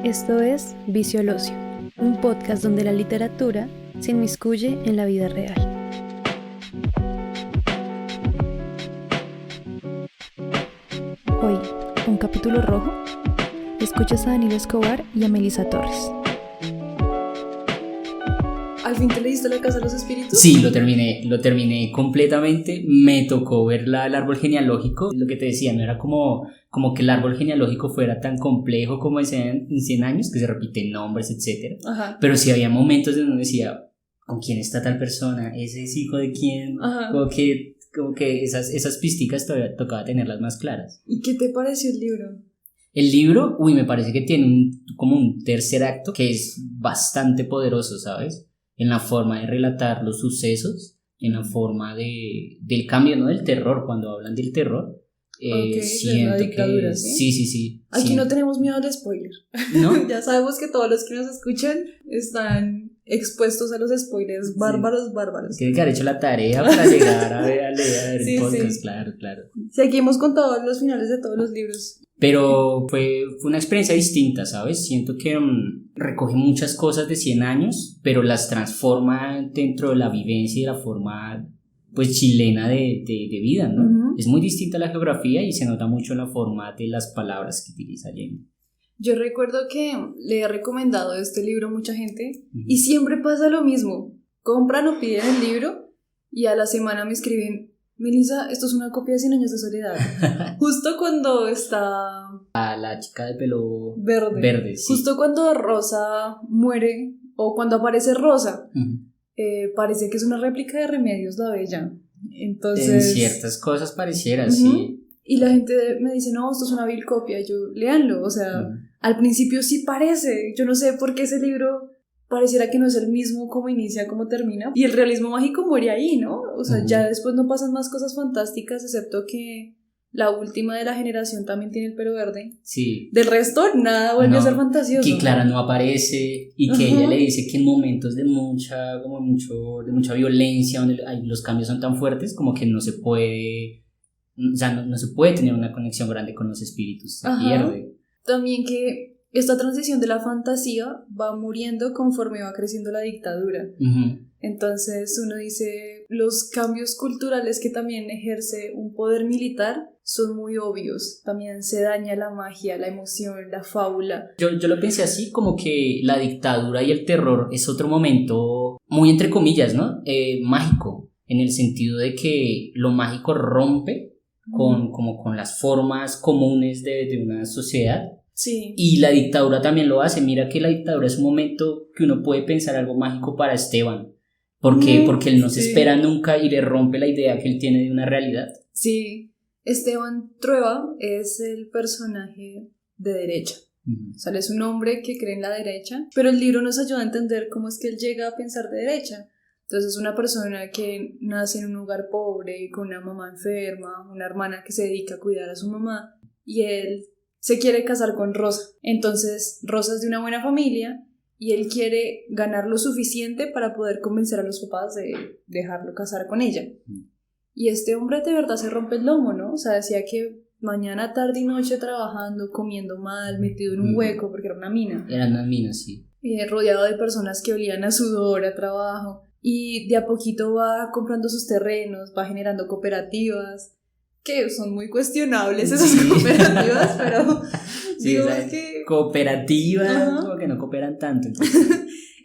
Esto es Vicio al Ocio, un podcast donde la literatura se inmiscuye en la vida real. Hoy, un capítulo rojo, escuchas a Daniel Escobar y a Melissa Torres. ¿Al fin te leíste La Casa de los Espíritus? Sí, lo terminé completamente. Me tocó ver el árbol genealógico. Lo que te decía, no era como que el árbol genealógico fuera tan complejo como en 100 años, que se repiten nombres, etc. Ajá. Pero sí había momentos en donde decía, ¿con quién está tal persona? ¿Ese es hijo de quién? Ajá. Como que esas pisticas todavía tocaba tenerlas más claras. ¿Y qué te pareció el libro? El libro, me parece que tiene como un tercer acto que es bastante poderoso, ¿sabes? En la forma de relatar los sucesos, en la forma del cambio, ¿no? Del terror, cuando hablan del terror. De la dictadura, que, ¿sí? Sí. Aquí sí. no tenemos miedo al spoiler. ¿No? Ya sabemos que todos los que nos escuchan están expuestos a los spoilers bárbaros. Tiene que haber hecho la tarea para llegar a leer Sí, el podcast, sí. Claro. Sí, aquí hemos contado los finales de todos los libros. Pero fue una experiencia distinta, ¿sabes? Siento que recoge muchas cosas de 100 años, pero las transforma dentro de la vivencia y la forma, pues, chilena de vida, ¿no? Uh-huh. Es muy distinta la geografía y se nota mucho en la forma de las palabras que utiliza Allende. Yo recuerdo que le he recomendado este libro a mucha gente Uh-huh. y siempre pasa lo mismo. Compran o piden el libro y a la semana me escriben: Melissa, esto es una copia de 100 años de soledad. Justo cuando está A la chica de pelo verde, sí. Justo cuando Rosa muere o cuando aparece Rosa, Uh-huh. Parece que es una réplica de Remedios la Bella. Entonces, En ciertas cosas pareciera, uh-huh. sí. Y la gente me dice: no, esto es una vil copia. Y yo, léanlo, o sea, Uh-huh. al principio sí parece. Yo no sé por qué ese libro pareciera que no es el mismo como inicia, como termina. Y el realismo mágico muere ahí, ¿no? O sea, Uh-huh. ya después no pasan más cosas fantásticas, excepto que la última de la generación también tiene el pelo verde. Sí. Del resto, nada vuelve No, a ser fantasioso. Que Clara no aparece y que Ajá. ella le dice que en momentos de mucha violencia, donde los cambios son tan fuertes, como que no se puede, o sea, no se puede tener una conexión grande con los espíritus, se Ajá. pierde. También que esta transición de la fantasía va muriendo conforme va creciendo la dictadura. Uh-huh. Entonces uno dice, los cambios culturales que también ejerce un poder militar son muy obvios. También se daña la magia, la emoción, la fábula. Yo lo pensé así, como que la dictadura y el terror es otro momento muy entre comillas, ¿no? Mágico, en el sentido de que lo mágico rompe con las formas comunes de una sociedad. Sí. Y la dictadura también lo hace. Mira que la dictadura es un momento que uno puede pensar algo mágico para Esteban, porque él no se espera nunca y le rompe la idea que él tiene de una realidad. Sí, Esteban Trueba es el personaje de derecha. Uh-huh. O sea, él es un hombre que cree en la derecha, pero el libro nos ayuda a entender cómo es que él llega a pensar de derecha. Entonces es una persona que nace en un hogar pobre, con una mamá enferma, una hermana que se dedica a cuidar a su mamá, y él se quiere casar con Rosa. Entonces Rosa es de una buena familia y él quiere ganar lo suficiente para poder convencer a los papás de dejarlo casar con ella. Y este hombre de verdad se rompe el lomo, ¿no? O sea, decía que mañana, tarde y noche trabajando, comiendo mal, metido en un hueco, porque era una mina. Eran unas minas, sí. Rodeado de personas que olían a sudor, a trabajo. Y de a poquito va comprando sus terrenos, va generando cooperativas, que son muy cuestionables esas cooperativas, pero sí, digo que cooperativas como que no cooperan tanto. Entonces.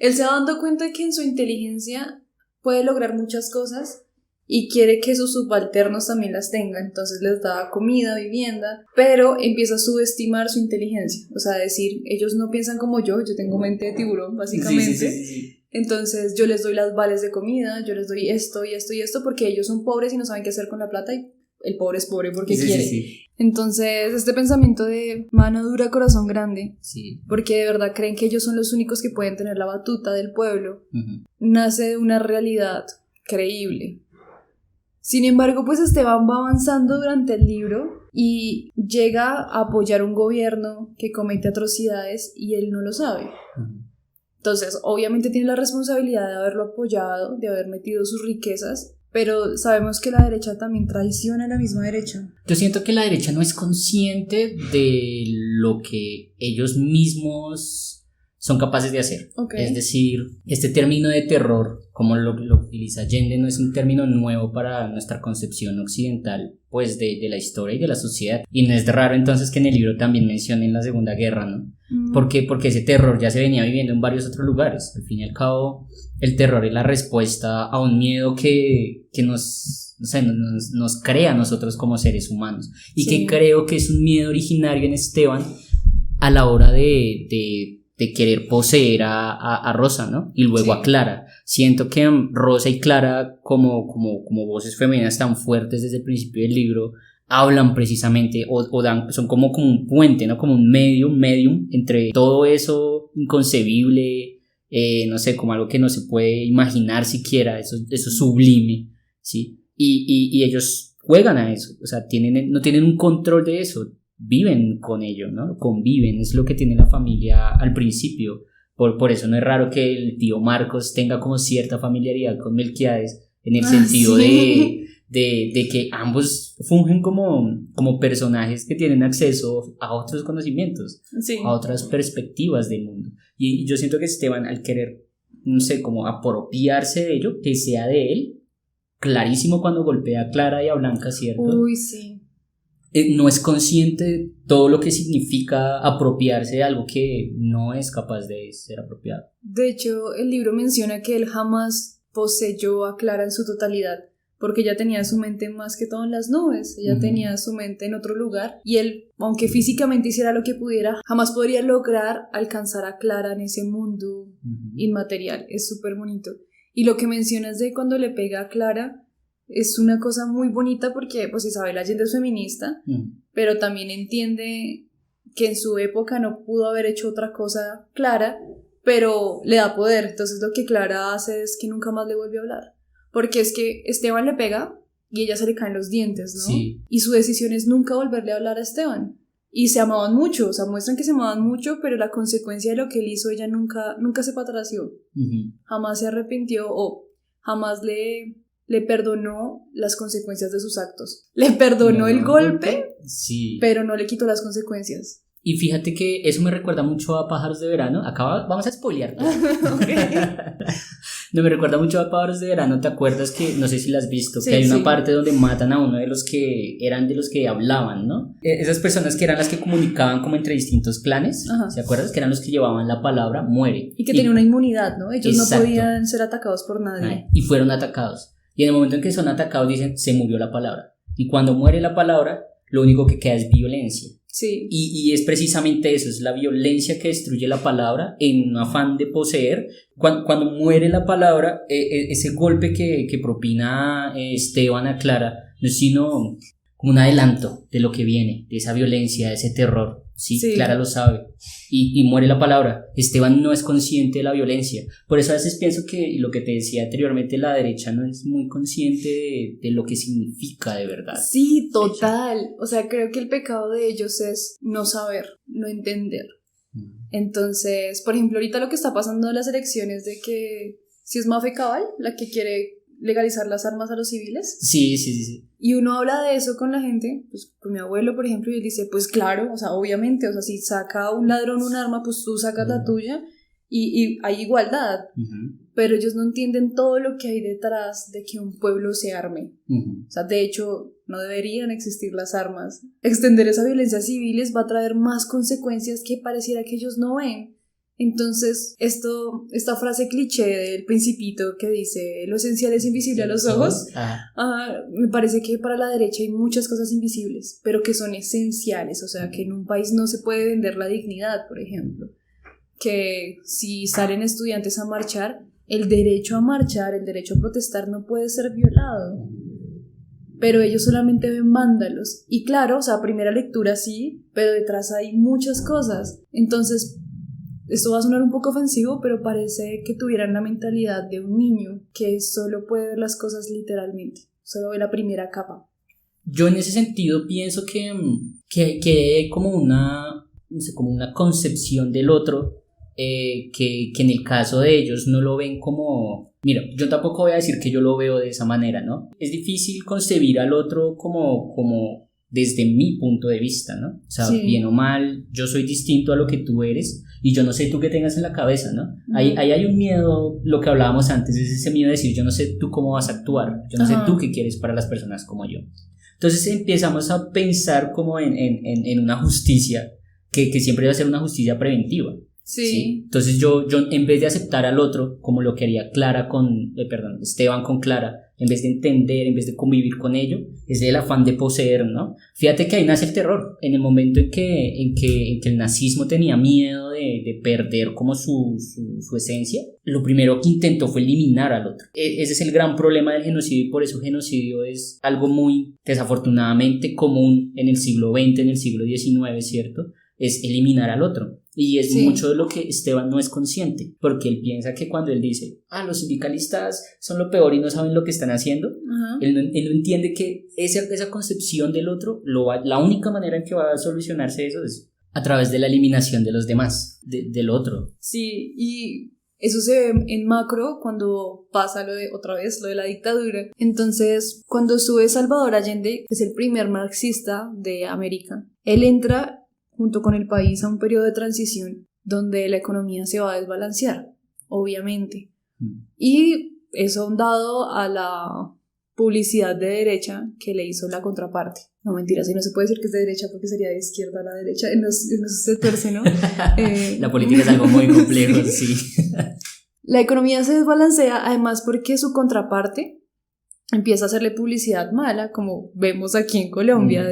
Él se va dando cuenta de que en su inteligencia puede lograr muchas cosas y quiere que sus subalternos también las tengan. Entonces les da comida, vivienda, pero empieza a subestimar su inteligencia. O sea, decir, ellos no piensan como yo tengo mente de tiburón, básicamente. Sí. Entonces yo les doy las vales de comida, yo les doy esto y esto y esto, porque ellos son pobres y no saben qué hacer con la plata, y el pobre es pobre porque quiere. Sí. Entonces este pensamiento de mano dura, corazón grande, sí. porque de verdad creen que ellos son los únicos que pueden tener la batuta del pueblo, Uh-huh. nace de una realidad creíble. Sin embargo, pues Esteban va avanzando durante el libro y llega a apoyar un gobierno que comete atrocidades y él no lo sabe. Uh-huh. Entonces, obviamente tiene la responsabilidad de haberlo apoyado, de haber metido sus riquezas, pero sabemos que la derecha también traiciona a la misma derecha. Yo siento que la derecha no es consciente de lo que ellos mismos son capaces de hacer. Okay. Es decir, este término de terror, como lo utiliza Allende, no es un término nuevo para nuestra concepción occidental, pues de la historia y de la sociedad. Y no es raro entonces que en el libro también mencionen la Segunda Guerra, ¿no? ¿Por qué? Porque ese terror ya se venía viviendo en varios otros lugares. Al fin y al cabo, el terror es la respuesta a un miedo que nos crea a nosotros como seres humanos. Y sí. que creo que es un miedo originario en Esteban a la hora de querer poseer a Rosa, ¿no? Y luego sí. a Clara. Siento que Rosa y Clara, como voces femeninas tan fuertes desde el principio del libro, hablan precisamente son como un puente, ¿no? Como un medium entre todo eso inconcebible, no sé, como algo que no se puede imaginar siquiera, eso sublime, ¿sí? Y ellos juegan a eso, o sea, no tienen un control de eso, viven con ello, ¿no? Conviven, es lo que tiene la familia al principio. Por eso no es raro que el tío Marcos tenga como cierta familiaridad con Melquiades, en el sentido sí. de que ambos fungen como personajes que tienen acceso a otros conocimientos, sí. a otras perspectivas del mundo. Y yo siento que Esteban, al querer, no sé, como apropiarse de ello, que sea de él, clarísimo cuando golpea a Clara y a Blanca, ¿cierto? Uy, sí. No es consciente de todo lo que significa apropiarse de algo que no es capaz de ser apropiado. De hecho, el libro menciona que él jamás poseyó a Clara en su totalidad, porque ella tenía su mente más que todo en las nubes, ella tenía su mente en otro lugar, y él, aunque físicamente hiciera lo que pudiera, jamás podría lograr alcanzar a Clara en ese mundo inmaterial. Es súper bonito. Y lo que mencionas de cuando le pega a Clara es una cosa muy bonita porque pues Isabel Allende es feminista, pero también entiende que en su época no pudo haber hecho otra cosa Clara, pero le da poder. Entonces lo que Clara hace es que nunca más le vuelve a hablar, porque es que Esteban le pega y ella se le caen los dientes, ¿no? Sí. Y su decisión es nunca volverle a hablar a Esteban. Y se amaban mucho, o sea, muestran que se amaban mucho, pero la consecuencia de lo que él hizo, ella nunca se patració. Jamás se arrepintió o jamás le perdonó las consecuencias de sus actos. Le perdonó el golpe, sí, pero no le quitó las consecuencias. Y fíjate que eso me recuerda mucho a Pájaros de Verano. Acá vamos a spoilear. No, me recuerda mucho a Pájaros de Verano. ¿Te acuerdas que, no sé si la has visto, sí, que hay una parte donde matan a uno de los que eran de los que hablaban, ¿no? Esas personas que eran las que comunicaban como entre distintos clanes, ajá. ¿Se acuerdas? Que eran los que llevaban la palabra, muere. Y que tenían una inmunidad, ¿no? Ellos exacto. no podían ser atacados por nadie. Y fueron atacados. Y en el momento en que son atacados dicen, se murió la palabra. Y cuando muere la palabra, lo único que queda es violencia. Sí. Y es precisamente eso, es la violencia que destruye la palabra en un afán de poseer. Cuando muere la palabra, ese golpe que propina Esteban a Clara no es sino como un adelanto de lo que viene, de esa violencia, de ese terror. Sí, Clara lo sabe y muere la palabra. Esteban no es consciente de la violencia. Por eso a veces pienso que lo que te decía anteriormente, la derecha no es muy consciente de lo que significa de verdad. Sí, total. O sea, creo que el pecado de ellos es no saber, no entender. Entonces, por ejemplo, ahorita lo que está pasando en las elecciones de que si es Mafe Cabal la que quiere legalizar las armas a los civiles. Sí. Y uno habla de eso con la gente, pues con mi abuelo, por ejemplo, y él dice, pues claro, o sea, obviamente, o sea, si saca un ladrón un arma, pues tú sacas la tuya y hay igualdad. Pero ellos no entienden todo lo que hay detrás de que un pueblo se arme. O sea, de hecho, no deberían existir las armas. Extender esa violencia a civiles va a traer más consecuencias que pareciera que ellos no ven. Entonces, esta frase cliché del Principito que dice lo esencial es invisible a los ojos, me parece que para la derecha hay muchas cosas invisibles, pero que son esenciales. O sea, que en un país no se puede vender la dignidad, por ejemplo. Que si salen estudiantes a marchar, el derecho a marchar, el derecho a protestar no puede ser violado. Pero ellos solamente ven vándalos. Y claro, o sea, a primera lectura sí, pero detrás hay muchas cosas. Entonces, esto va a sonar un poco ofensivo, pero parece que tuvieran la mentalidad de un niño que solo puede ver las cosas literalmente, solo ve la primera capa. Yo en ese sentido pienso que hay como una concepción del otro que en el caso de ellos no lo ven como... Mira, yo tampoco voy a decir que yo lo veo de esa manera, ¿no? Es difícil concebir al otro como desde mi punto de vista, ¿no? O sea, Sí. bien o mal, yo soy distinto a lo que tú eres y yo no sé tú qué tengas en la cabeza, ¿no? Ahí hay un miedo, lo que hablábamos antes, es ese miedo de decir, yo no sé tú cómo vas a actuar, yo no sé Ajá. tú qué quieres para las personas como yo. Entonces empezamos a pensar como en una justicia que siempre va a ser una justicia preventiva. Sí. Entonces yo en vez de aceptar al otro como lo que haría Esteban con Clara, en vez de entender, en vez de convivir con ello, es el afán de poseer, ¿no? Fíjate que ahí nace el terror, en el momento en que el nazismo tenía miedo de perder como su esencia, lo primero que intentó fue eliminar al otro. Ese es el gran problema del genocidio y por eso genocidio es algo muy desafortunadamente común en el siglo XX, en el siglo XIX, ¿cierto? Es eliminar al otro. Y es Sí. mucho de lo que Esteban no es consciente, porque él piensa que cuando él dice, los sindicalistas son lo peor y no saben lo que están haciendo, Ajá. él no entiende que esa concepción del otro, la única manera en que va a solucionarse eso es a través de la eliminación de los demás, del otro. Sí, y eso se ve en macro cuando pasa otra vez lo de la dictadura. Entonces, cuando sube Salvador Allende, que es el primer marxista de América, él entra junto con el país a un periodo de transición donde la economía se va a desbalancear, obviamente. Y eso dado a la publicidad de derecha que le hizo la contraparte. No, mentira, si no se puede decir que es de derecha porque sería de izquierda a la derecha, en los se tuerce, ¿no? La política es algo muy complejo, sí. La economía se desbalancea además porque su contraparte empieza a hacerle publicidad mala, como vemos aquí en Colombia,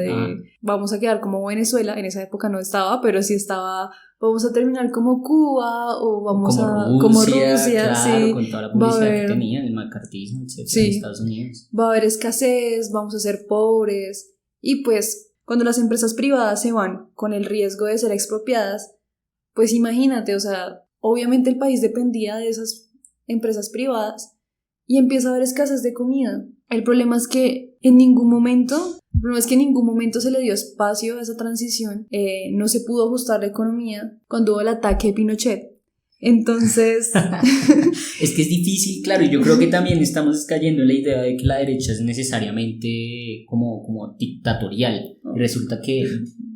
vamos a quedar como Venezuela, en esa época no estaba, pero sí estaba, vamos a terminar como Cuba, o vamos como Rusia, claro, sí, con toda la publicidad que tenían, el macartismo, etcétera, sí, en Estados Unidos. Va a haber escasez, vamos a ser pobres, y pues cuando las empresas privadas se van con el riesgo de ser expropiadas, pues imagínate, o sea, obviamente el país dependía de esas empresas privadas, y empieza a haber escasez de comida. El problema es que en ningún momento se le dio espacio a esa transición, no se pudo ajustar la economía cuando hubo el ataque de Pinochet. Entonces... Es que es difícil, claro, y yo creo que también estamos cayendo en la idea de que la derecha es necesariamente como dictatorial. Y resulta que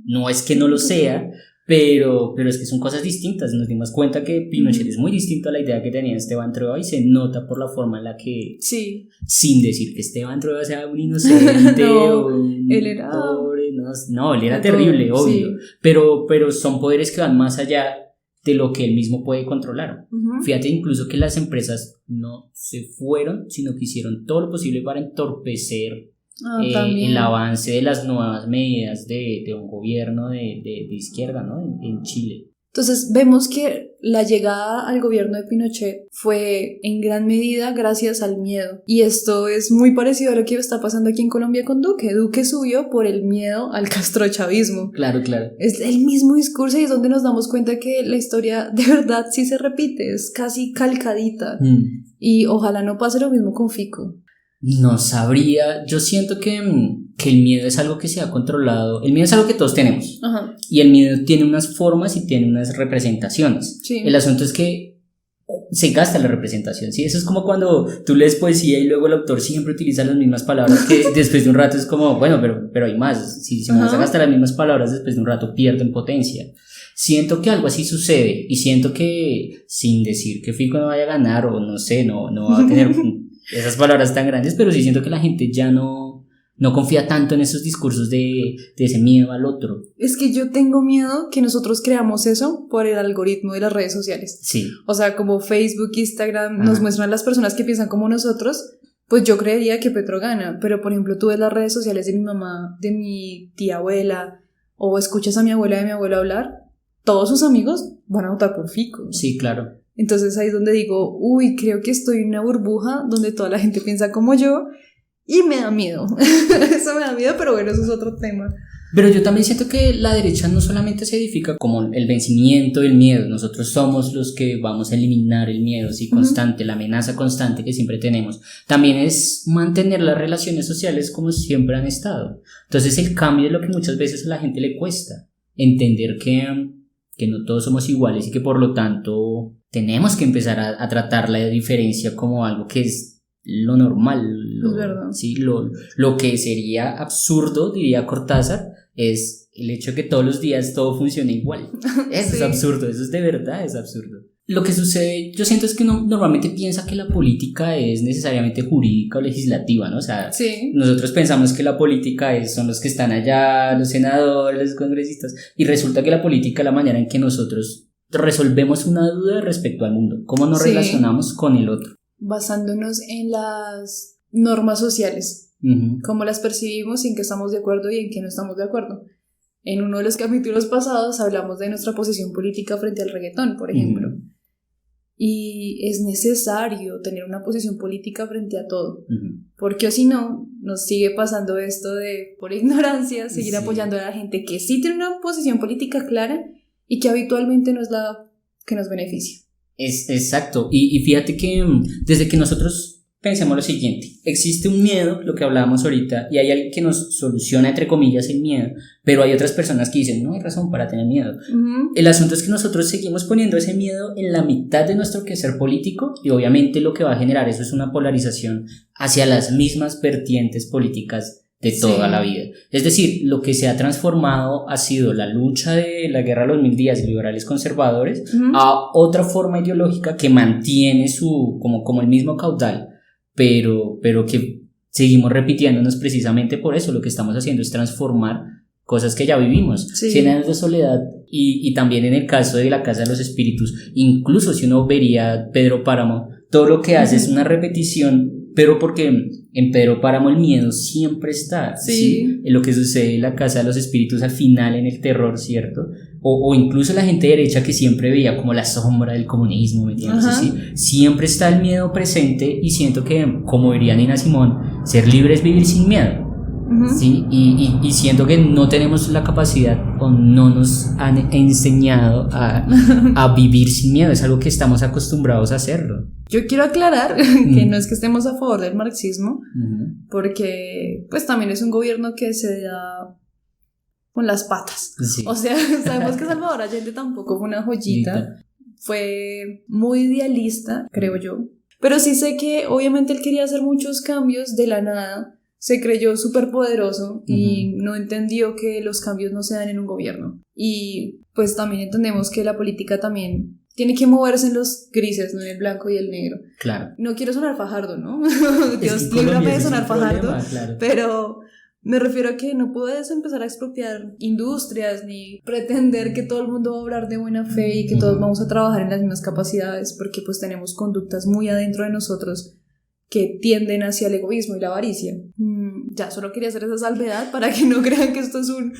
no es que no lo sea, pero es que son cosas distintas. Nos dimos cuenta que Pinochet es muy distinto a la idea que tenía Esteban Trueba y se nota por la forma en la que, sí, sin decir que Esteban Trueba sea un inocente no, o un él era pobre, no, él era terrible, obvio, sí. pero son poderes que van más allá de lo que él mismo puede controlar. Uh-huh. Fíjate incluso que las empresas no se fueron, sino que hicieron todo lo posible para entorpecer el avance de las nuevas medidas de un gobierno de izquierda, ¿no? En Chile. Entonces vemos que la llegada al gobierno de Pinochet fue en gran medida gracias al miedo. Y esto es muy parecido a lo que está pasando aquí en Colombia con Duque. Duque subió por el miedo al castrochavismo. Claro. Es el mismo discurso y es donde nos damos cuenta que la historia de verdad sí se repite, es casi calcadita. Y ojalá no pase lo mismo con Fico. No sabría, yo siento que el miedo es algo que se ha controlado, el miedo es algo que todos tenemos. Ajá. Y el miedo tiene unas formas y tiene unas representaciones. Sí. El asunto es que se gasta la representación, ¿sí? Eso es como cuando tú lees poesía y luego el autor siempre utiliza las mismas palabras que después de un rato es como, bueno, pero hay más, si me vas a gastar las mismas palabras después de un rato pierden potencia. Siento que algo así sucede y siento que, sin decir que Fico no vaya a ganar o no sé, no va a tener esas palabras tan grandes, pero sí siento que la gente ya no confía tanto en esos discursos de ese miedo al otro. Es que yo tengo miedo que nosotros creamos eso por el algoritmo de las redes sociales. Sí. O sea, como Facebook, Instagram nos muestran a las personas que piensan como nosotros, pues yo creería que Petro gana, pero por ejemplo tú ves las redes sociales de mi mamá, de mi tía abuela, o escuchas a mi abuela y a mi abuelo hablar, todos sus amigos van a votar por Fico. Sí, claro. Entonces ahí es donde digo, creo que estoy en una burbuja donde toda la gente piensa como yo y me da miedo. Eso me da miedo, pero bueno, eso es otro tema. Pero yo también siento que la derecha no solamente se edifica como el vencimiento del miedo, nosotros somos los que vamos a eliminar el miedo, sí, constante, la amenaza constante que siempre tenemos. También es mantener las relaciones sociales como siempre han estado. Entonces el cambio es lo que muchas veces a la gente le cuesta, entender que no todos somos iguales y que por lo tanto tenemos que empezar a tratar la diferencia como algo que es lo normal. Es verdad. Sí, lo que sería absurdo, diría Cortázar, es el hecho de que todos los días todo funcione igual. Eso Sí. es absurdo, eso es de verdad, es absurdo. Lo que sucede, yo siento es que uno normalmente piensa que la política es necesariamente jurídica o legislativa, ¿no? O sea, Sí. nosotros pensamos que la política son los que están allá, los senadores, los congresistas, y resulta que la política es la manera en que nosotros resolvemos una duda respecto al mundo, cómo nos Sí. relacionamos con el otro. Basándonos en las normas sociales, Ujú. cómo las percibimos y en qué estamos de acuerdo y en qué no estamos de acuerdo. En uno de los capítulos pasados hablamos de nuestra posición política frente al reggaetón, por ejemplo. Ujú. Y es necesario tener una posición política frente a todo, Ujú. porque si no, nos sigue pasando esto de, por ignorancia, seguir Sí. apoyando a la gente que sí tiene una posición política clara y que habitualmente no es la que nos beneficia. Es exacto, y fíjate que desde que nosotros pensemos lo siguiente, existe un miedo, lo que hablábamos ahorita, y hay alguien que nos soluciona entre comillas el miedo, pero hay otras personas que dicen, no hay razón para tener miedo. El asunto es que nosotros seguimos poniendo ese miedo en la mitad de nuestro quehacer político, y obviamente lo que va a generar eso es una polarización hacia las mismas vertientes políticas de toda Sí. la vida. Es decir, lo que se ha transformado ha sido la lucha de la guerra de los 1000 días y liberales conservadores a otra forma ideológica que mantiene como el mismo caudal, pero que seguimos repitiéndonos precisamente por eso. Lo que estamos haciendo es transformar cosas que ya vivimos. Sí. 100 años de soledad y también en el caso de la Casa de los Espíritus, incluso si uno vería Pedro Páramo, todo lo que hace es una repetición, pero porque en Pedro Páramo el miedo siempre está, Sí. En lo que sucede en la Casa de los Espíritus al final en el terror, ¿cierto? O incluso la gente derecha que siempre veía como la sombra del comunismo, ¿me entiendes? Ajá. ¿Sí? Siempre está el miedo presente y siento que, como diría Nina Simón, ser libre es vivir sin miedo. Sí, y siento que no tenemos la capacidad o no nos han enseñado a vivir sin miedo, es algo que estamos acostumbrados a hacerlo. Yo quiero aclarar que no es que estemos a favor del marxismo, Ujú. porque pues también es un gobierno que se da con las patas. Sí. O sea, sabemos que Salvador Allende tampoco fue una joyita, fue muy idealista, creo yo, pero sí sé que obviamente él quería hacer muchos cambios de la nada, se creyó súper poderoso y no entendió que los cambios no se dan en un gobierno. Y pues también entendemos que la política también tiene que moverse en los grises, no en el blanco y el negro. Claro. No quiero sonar fajardo, ¿no? Es Dios que en Colombia líbrame de ese es sonar un fajardo, problema, claro. pero me refiero a que no puedes empezar a expropiar industrias ni pretender que todo el mundo va a obrar de buena fe y que todos vamos a trabajar en las mismas capacidades, porque pues tenemos conductas muy adentro de nosotros que tienden hacia el egoísmo y la avaricia. Ya, solo quería hacer esa salvedad para que no crean que esto es un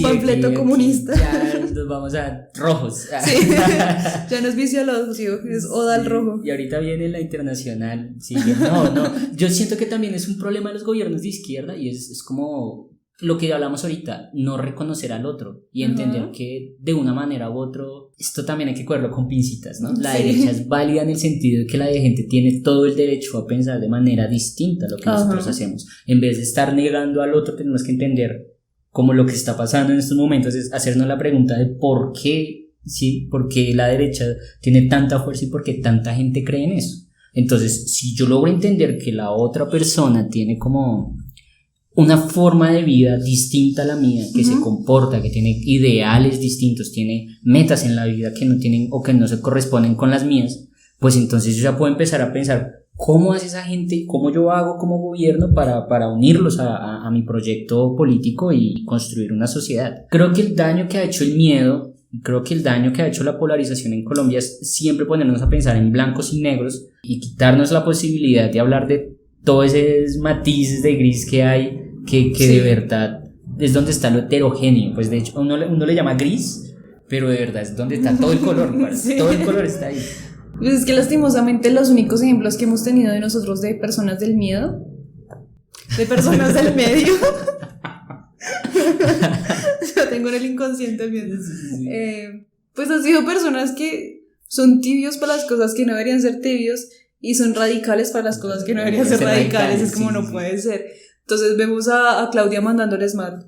panfleto aquí comunista. Ya nos vamos a rojos. Sí, ya no es vicio al ojo, sí, es oda al rojo. Y ahorita viene la internacional. Sí, no. Yo siento que también es un problema de los gobiernos de izquierda y es como lo que hablamos ahorita, no reconocer al otro y entender que de una manera u otra, esto también hay que cogerlo con pincitas, ¿no? La derecha es válida en el sentido de que la gente tiene todo el derecho a pensar de manera distinta a lo que nosotros hacemos. En vez de estar negando al otro, tenemos que entender como lo que está pasando en estos momentos es hacernos la pregunta de por qué, ¿sí? ¿Por qué la derecha tiene tanta fuerza y por qué tanta gente cree en eso? Entonces, si yo logro entender que la otra persona tiene como una forma de vida distinta a la mía, que se comporta, que tiene ideales distintos, tiene metas en la vida que no tienen o que no se corresponden con las mías, pues entonces yo ya puedo empezar a pensar cómo hace esa gente, cómo yo hago como gobierno para unirlos a mi proyecto político y construir una sociedad. Creo que el daño que ha hecho el miedo, y creo que el daño que ha hecho la polarización en Colombia es siempre ponernos a pensar en blancos y negros y quitarnos la posibilidad de hablar de todos esos matices de gris que hay, que de verdad es donde está lo heterogéneo. Pues de hecho uno le llama gris, pero de verdad es donde está todo el color, Sí. todo el color está ahí. Pues es que lastimosamente los únicos ejemplos que hemos tenido de nosotros de personas del miedo, de personas del medio, yo tengo en el inconsciente el miedo, pues han sido personas que son tibios para las cosas que no deberían ser tibios y son radicales para las cosas que no deberían ser radicales. Es como no puede ser. Entonces vemos a Claudia mandándoles mal,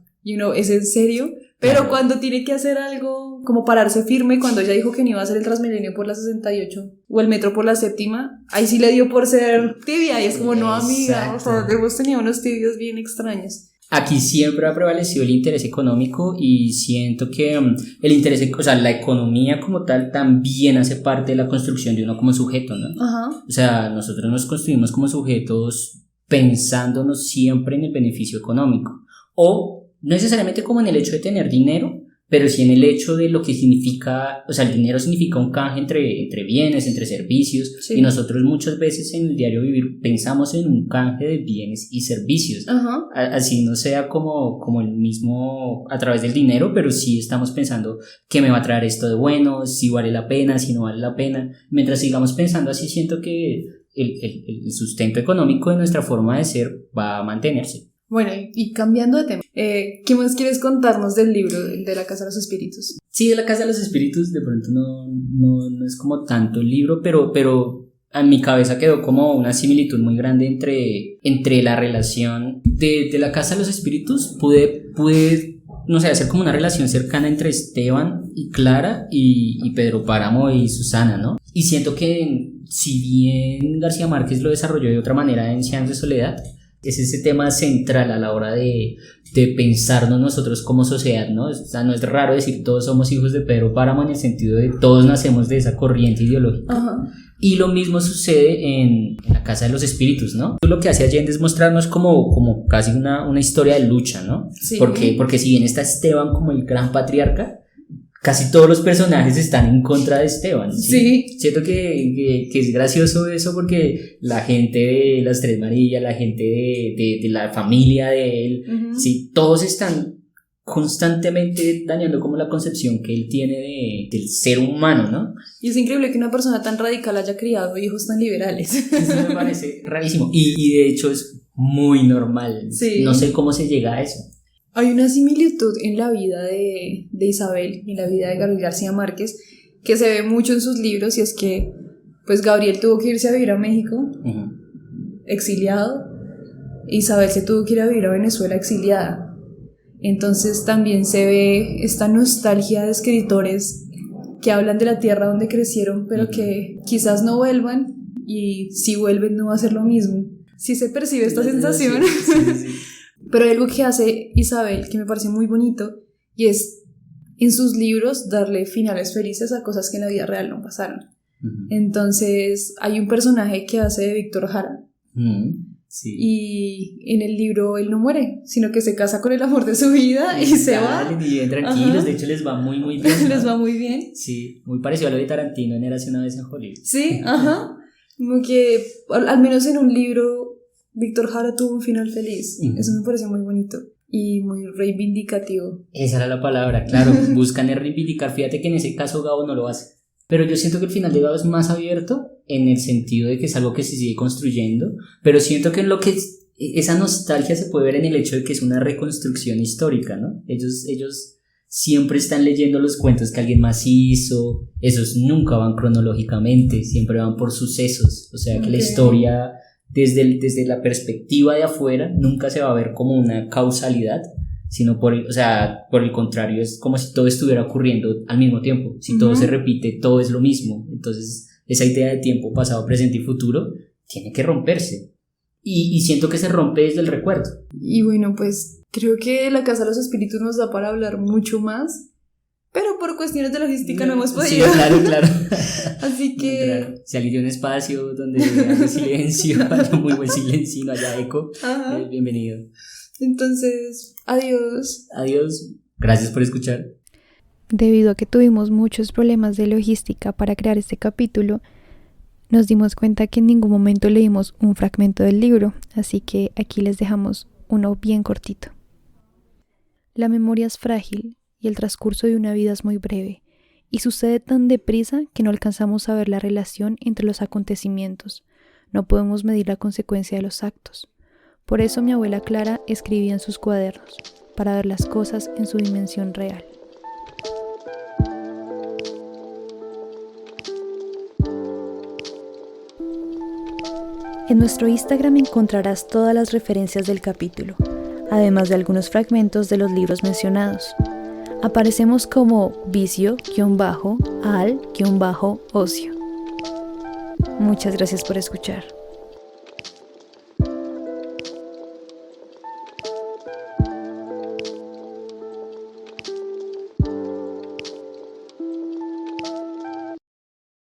¿es en serio? Pero Claro. cuando tiene que hacer algo, como pararse firme, cuando ella dijo que no iba a hacer el Transmilenio por la 68 o el metro por la séptima, ahí sí le dio por ser tibia y es como, no, amiga, o sea, Exacto. hemos tenido unos tibios bien extraños. Aquí siempre ha prevalecido el interés económico y siento que el interés, o sea, la economía como tal también hace parte de la construcción de uno como sujeto, ¿no? Ajá. O sea, nosotros nos construimos como sujetos pensándonos siempre en el beneficio económico. O no necesariamente como en el hecho de tener dinero, pero sí en el hecho de lo que significa, o sea, el dinero significa un canje entre bienes, entre servicios, Sí. y nosotros muchas veces en el diario vivir pensamos en un canje de bienes y servicios. Ajá. Así no sea como el mismo a través del dinero, pero sí estamos pensando qué me va a traer esto de bueno, si vale la pena, si no vale la pena. Mientras sigamos pensando así, siento que el sustento económico de nuestra forma de ser va a mantenerse. Bueno, y cambiando de tema, ¿qué más quieres contarnos del libro de La Casa de los Espíritus? Sí, de la Casa de los Espíritus de pronto no es como tanto el libro, pero en mi cabeza quedó como una similitud muy grande entre la relación de la Casa de los Espíritus. Pude, no sé, hacer como una relación cercana entre Esteban y Clara y Pedro Páramo y Susana, ¿no? Y siento que si bien García Márquez lo desarrolló de otra manera en Cien años de soledad, es ese tema central a la hora de pensarnos nosotros como sociedad, ¿no? O sea, no es raro decir todos somos hijos de Pedro Páramo en el sentido de todos nacemos de esa corriente ideológica. Ajá. Y lo mismo sucede en la Casa de los Espíritus, ¿no? Lo que hace Allende es mostrarnos como casi una historia de lucha, ¿no? Sí. Porque si bien está Esteban como el gran patriarca, casi todos los personajes están en contra de Esteban. Sí. Siento que es gracioso eso porque la gente de las Tres Marías, la gente de la familia de él, Ujú. sí, todos están constantemente dañando como la concepción que él tiene del ser humano, ¿no? Y es increíble que una persona tan radical haya criado hijos tan liberales. Eso me parece rarísimo y de hecho es muy normal. Sí. No sé cómo se llega a eso. Hay una similitud en la vida de Isabel y en la vida de Gabriel García Márquez que se ve mucho en sus libros, y es que pues Gabriel tuvo que irse a vivir a México Ujú. exiliado, Isabel se tuvo que ir a vivir a Venezuela exiliada. Entonces también se ve esta nostalgia de escritores que hablan de la tierra donde crecieron, pero que quizás no vuelvan, y si vuelven no va a ser lo mismo. Sí se percibe esta sensación. Sí. Pero hay algo que hace Isabel que me parece muy bonito, y es en sus libros darle finales felices a cosas que en la vida real no pasaron. Ujú. Entonces hay un personaje que hace de Víctor Jara, Ujú. Sí. y en el libro él no muere, sino que se casa con el amor de su vida y se va. Salen y viven tranquilos, Ajá. de hecho les va muy bien, ¿no? Les va muy bien. Sí, muy parecido a lo de Tarantino en Érase una vez en Hollywood. Sí, ajá. Como que al menos en un libro Víctor Jara tuvo un final feliz. Ujú. Eso me pareció muy bonito y muy reivindicativo. Esa era la palabra, claro, buscan es reivindicar. Fíjate que en ese caso Gabo no lo hace. Pero yo siento que el final de Gabo es más abierto en el sentido de que es algo que se sigue construyendo, pero siento que esa nostalgia se puede ver en el hecho de que es una reconstrucción histórica, ¿no? Ellos siempre están leyendo los cuentos que alguien más hizo, esos nunca van cronológicamente, siempre van por sucesos, o sea que la Ok. historia desde la perspectiva de afuera nunca se va a ver como una causalidad, sino por el contrario, es como si todo estuviera ocurriendo al mismo tiempo. Si todo Ujú. se repite, todo es lo mismo. Entonces, esa idea de tiempo, pasado, presente y futuro tiene que romperse. Y siento que se rompe desde el recuerdo. Y bueno, pues creo que La Casa de los Espíritus nos da para hablar mucho más, pero por cuestiones de logística no hemos Sí, podido. claro. Así que... Claro. Si alguien tiene un espacio donde haya silencio, haya muy buen silencio y no haya eco, Ajá. bienvenido. Entonces, adiós. Adiós. Gracias por escuchar. Debido a que tuvimos muchos problemas de logística para crear este capítulo, nos dimos cuenta que en ningún momento leímos un fragmento del libro, así que aquí les dejamos uno bien cortito. La memoria es frágil y el transcurso de una vida es muy breve, y sucede tan deprisa que no alcanzamos a ver la relación entre los acontecimientos. No podemos medir la consecuencia de los actos. Por eso mi abuela Clara escribía en sus cuadernos, para ver las cosas en su dimensión real. En nuestro Instagram encontrarás todas las referencias del capítulo, además de algunos fragmentos de los libros mencionados. Aparecemos como vicio-al-ocio. Muchas gracias por escuchar.